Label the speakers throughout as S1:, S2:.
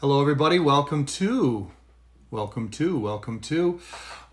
S1: Hello, everybody. Welcome to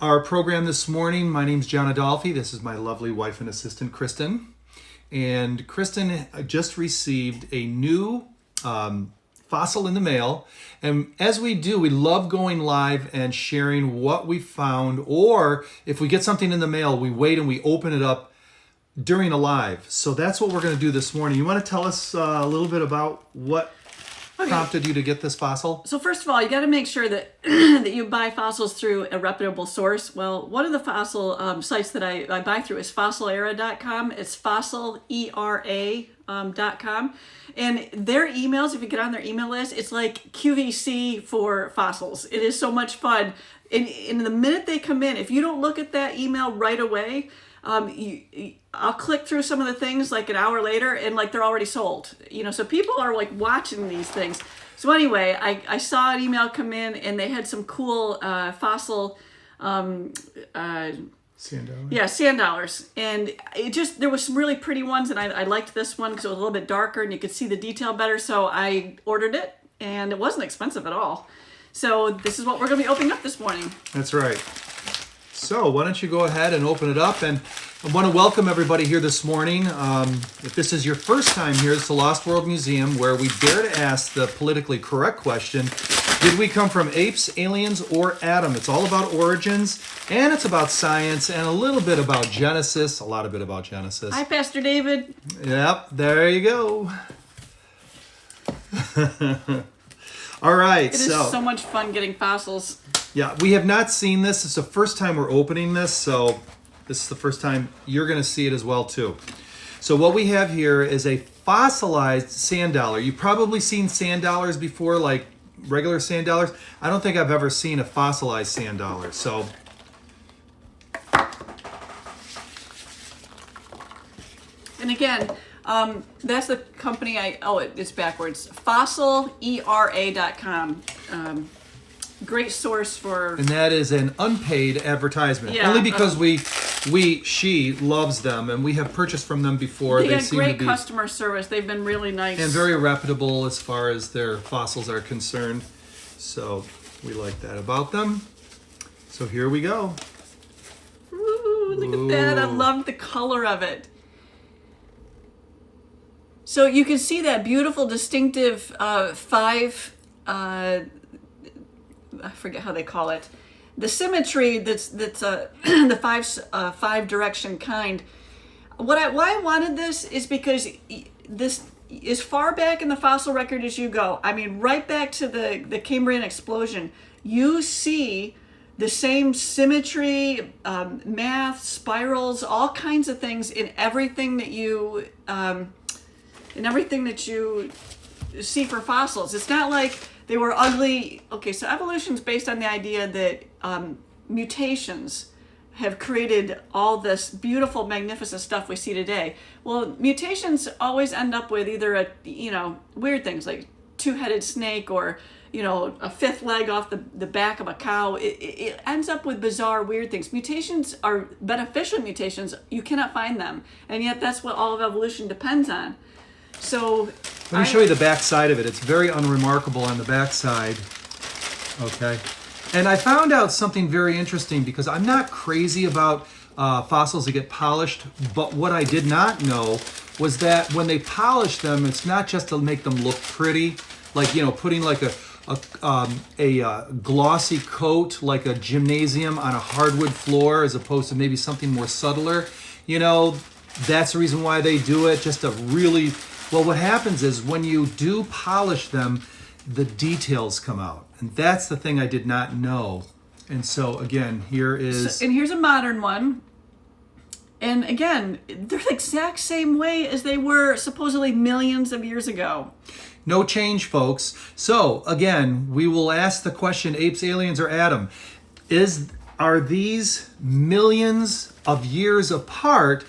S1: our program this morning. My name's John Adolfi. This is my lovely wife and assistant, Kristen. And Kristen just received a new fossil in the mail. And as we do, we love going live and sharing what we found. Or if we get something in the mail, we wait and we open it up during a live. So that's what we're going to do this morning. You want to tell us a little bit about what prompted you to get this fossil?
S2: So first of all, you got to make sure that that you buy fossils through a reputable source. Well, one of the fossil sites that I buy through is fossilera.com. It's fossilera.com. And their emails, if you get on their email list, it's like QVC for fossils. It is so much fun. And the minute they come in, if you don't look at that email right away, I'll click through some of the things like an hour later and like they're already sold, so people are like watching these things. So anyway, I saw an email come in and they had some cool fossil
S1: Sand dollar?
S2: yeah, sand dollars, and there was some really pretty ones, and I liked this one because it was a little bit darker and you could see the detail better, so I ordered it and it wasn't expensive at all. So this is what we're going to be opening up this morning.
S1: That's right. So why don't you go ahead and open it up. And I want to welcome everybody here this morning. If this is your first time here, it's the Lost World Museum, where we dare to ask the politically correct question: did we come from apes, aliens, or Adam? It's all about origins, and it's about science, and a little bit about Genesis, a lot of bit about Genesis.
S2: Hi, Pastor David.
S1: Yep, there you go. All right.
S2: It is so much fun getting fossils.
S1: Yeah, we have not seen this. It's the first time we're opening this, so this is the first time you're going to see it as well, too. So what we have here is a fossilized sand dollar. You've probably seen sand dollars before, like regular sand dollars. I don't think I've ever seen a fossilized sand dollar. So
S2: and again, that's the company it's backwards. Fossilera.com. Great source for...
S1: And that is an unpaid advertisement.
S2: Yeah,
S1: only because she loves them, and we have purchased from them before.
S2: They
S1: seem
S2: great
S1: to be
S2: customer service. They've been really nice.
S1: and very reputable as far as their fossils are concerned. So we like that about them. So here we go.
S2: Ooh, look at that. I love the color of it. So you can see that beautiful, distinctive five... I forget how they call it. The symmetry that's the five direction kind. Why I wanted this is because this, as far back in the fossil record as you go, I mean right back to the Cambrian explosion, you see the same symmetry, math, spirals, all kinds of things in everything that you see for fossils. It's not like they were ugly. Okay, so evolution's based on the idea that mutations have created all this beautiful, magnificent stuff we see today. Well, mutations always end up with either weird things like two-headed snake or a fifth leg off the back of a cow. It ends up with bizarre, weird things. Mutations are beneficial mutations. You cannot find them, and yet that's what all of evolution depends on. So
S1: let me show you the back side of it. It's very unremarkable on the back side. Okay. And I found out something very interesting because I'm not crazy about fossils that get polished, but what I did not know was that when they polish them, it's not just to make them look pretty, like, putting like a glossy coat, like a gymnasium on a hardwood floor, as opposed to maybe something more subtler. That's the reason why they do it, just to really... Well, what happens is when you do polish them, the details come out. And that's the thing I did not know. And so, again, here's
S2: a modern one. And again, they're the exact same way as they were supposedly millions of years ago.
S1: No change, folks. So, again, we will ask the question, apes, aliens, or Adam. Are these millions of years apart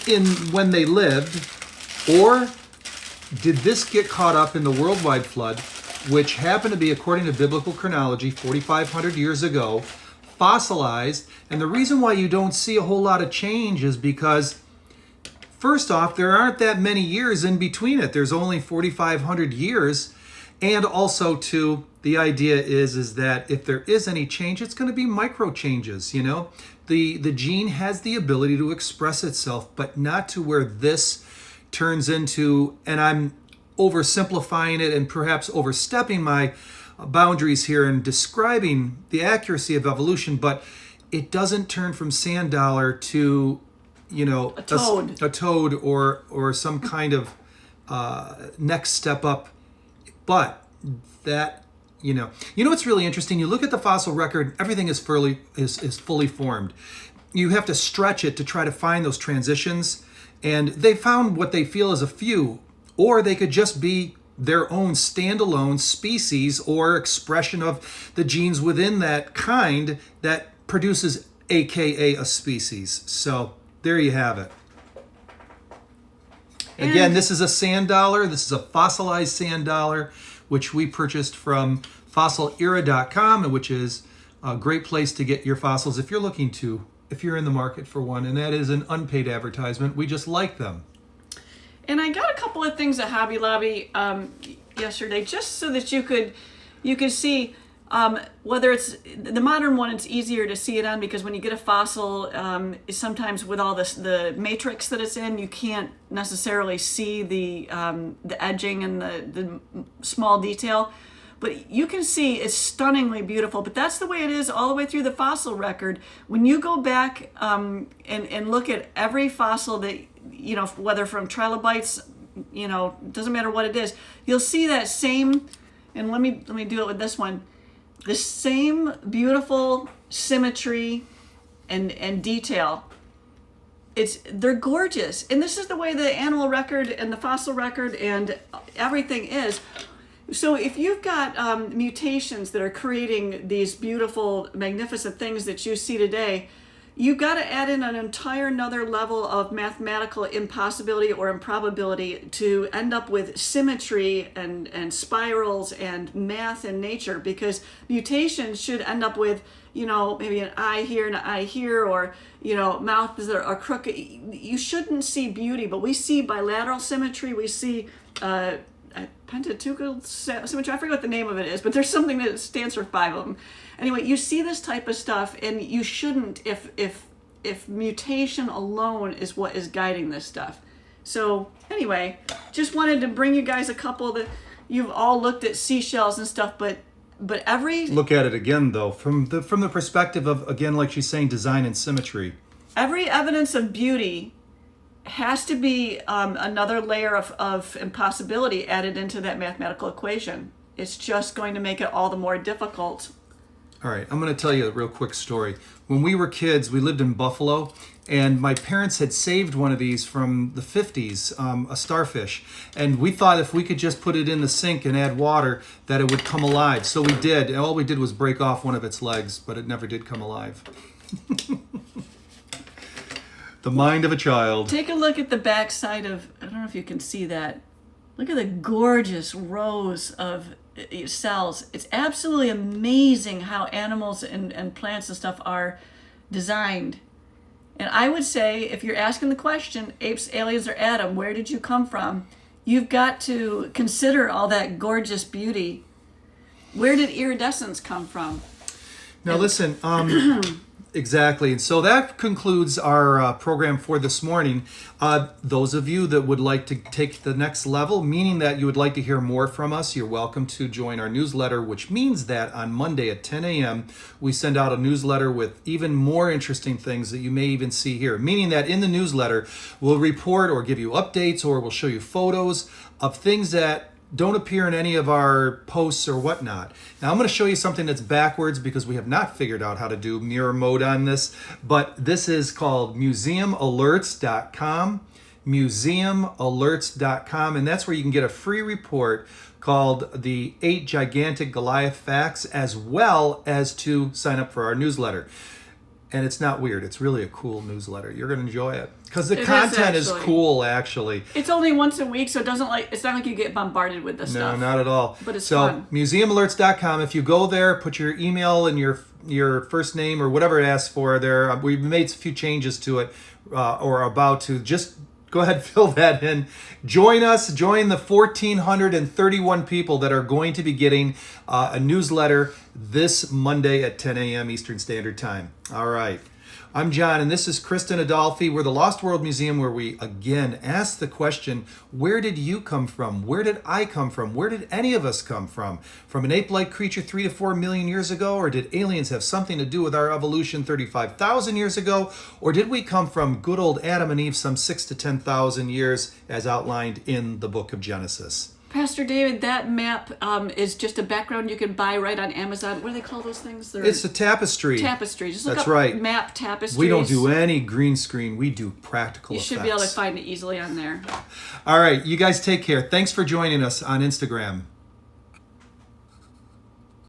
S1: in when they lived? Or did this get caught up in the worldwide flood, which happened to be, according to biblical chronology, 4,500 years ago, fossilized? And the reason why you don't see a whole lot of change is because, first off, there aren't that many years in between it. There's only 4,500 years. And also, too, the idea is that if there is any change, it's going to be micro changes. You know, the gene has the ability to express itself, but not to where this turns into, and I'm oversimplifying it and perhaps overstepping my boundaries here and describing the accuracy of evolution, but it doesn't turn from sand dollar to, you know,
S2: a
S1: toad or some kind of next step up. But that, you know what's really interesting? You look at the fossil record, everything is fully formed. You have to stretch it to try to find those transitions, and they found what they feel is a few, or they could just be their own standalone species or expression of the genes within that kind that produces AKA a species. So there you have it. Again, this is a sand dollar. This is a fossilized sand dollar, which we purchased from fossilera.com, which is a great place to get your fossils if you're in the market for one. And that is an unpaid advertisement. We just like them.
S2: And I got a couple of things at Hobby Lobby yesterday, just so that you could see whether it's the modern one. It's easier to see it on because when you get a fossil, sometimes with all the matrix that it's in, you can't necessarily see the edging and the small detail. But you can see it's stunningly beautiful. But that's the way it is all the way through the fossil record. When you go back and look at every fossil that, you know, whether from trilobites, you know, doesn't matter what it is, you'll see that same, and let me do it with this one, the same beautiful symmetry and detail. They're gorgeous. And this is the way the animal record and the fossil record and everything is. So if you've got mutations that are creating these beautiful, magnificent things that you see today, you've got to add in an entire another level of mathematical impossibility or improbability to end up with symmetry and spirals and math in nature, because mutations should end up with, you know, maybe an eye here and an eye here, or, you know, mouths that are crooked. You shouldn't see beauty, but we see bilateral symmetry. We see Pentateuchal symmetry. I forget what the name of it is, but there's something that stands for 5 of them. Anyway, you see this type of stuff, and you shouldn't if mutation alone is what is guiding this stuff. So anyway, just wanted to bring you guys a couple that you've all looked at seashells and stuff, but every
S1: look at it again though from the perspective of, again, like she's saying, design and symmetry.
S2: Every evidence of beauty has to be another layer of impossibility added into that mathematical equation. It's just going to make it all the more difficult.
S1: All right, I'm going to tell you a real quick story. When we were kids, we lived in Buffalo, and my parents had saved one of these from the 50s, a starfish. And we thought if we could just put it in the sink and add water, that it would come alive. So we did, and all we did was break off one of its legs, but it never did come alive. The mind of a child.
S2: Take a look at the back side of, I don't know if you can see that. Look at the gorgeous rows of cells. It's absolutely amazing how animals and plants and stuff are designed. And I would say, if you're asking the question, apes, aliens, or Adam, where did you come from? You've got to consider all that gorgeous beauty. Where did iridescence come from?
S1: Now listen, exactly. And so that concludes our program for this morning. Those of you that would like to take the next level, meaning that you would like to hear more from us, you're welcome to join our newsletter, which means that on Monday at 10 a.m., we send out a newsletter with even more interesting things that you may even see here. Meaning that in the newsletter, we'll report or give you updates, or we'll show you photos of things that don't appear in any of our posts or whatnot. Now I'm going to show you something that's backwards because we have not figured out how to do mirror mode on this, but this is called museumalerts.com, museumalerts.com, and that's where you can get a free report called the 8 Gigantic Goliath Facts, as well as to sign up for our newsletter. And it's not weird. It's really a cool newsletter. You're going to enjoy it because the content is cool, actually.
S2: It's only once a week, so it's not like you get bombarded with this stuff.
S1: No, not at all.
S2: But it's fun.
S1: Museumalerts.com. If you go there, put your email and your first name or whatever it asks for there. We've made a few changes to it, or about to. Just Go ahead, fill that in. Join us. Join the 1,431 people that are going to be getting a newsletter this Monday at 10 a.m. Eastern Standard Time. All right. I'm John, and this is Kristen Adolphi. We're the Lost World Museum, where we again ask the question, where did you come from? Where did I come from? Where did any of us come from? From an ape-like creature 3 to 4 million years ago? Or did aliens have something to do with our evolution 35,000 years ago? Or did we come from good old Adam and Eve some 6 to 10,000 years, as outlined in the book of Genesis?
S2: Pastor David, that map is just a background you can buy right on Amazon. What do they call those things?
S1: It's a tapestry.
S2: Tapestry. Just look
S1: That's
S2: up
S1: right.
S2: map tapestries.
S1: We don't do any green screen. We do practical effects.
S2: You should be able to find it easily on there.
S1: All right. You guys take care. Thanks for joining us on Instagram.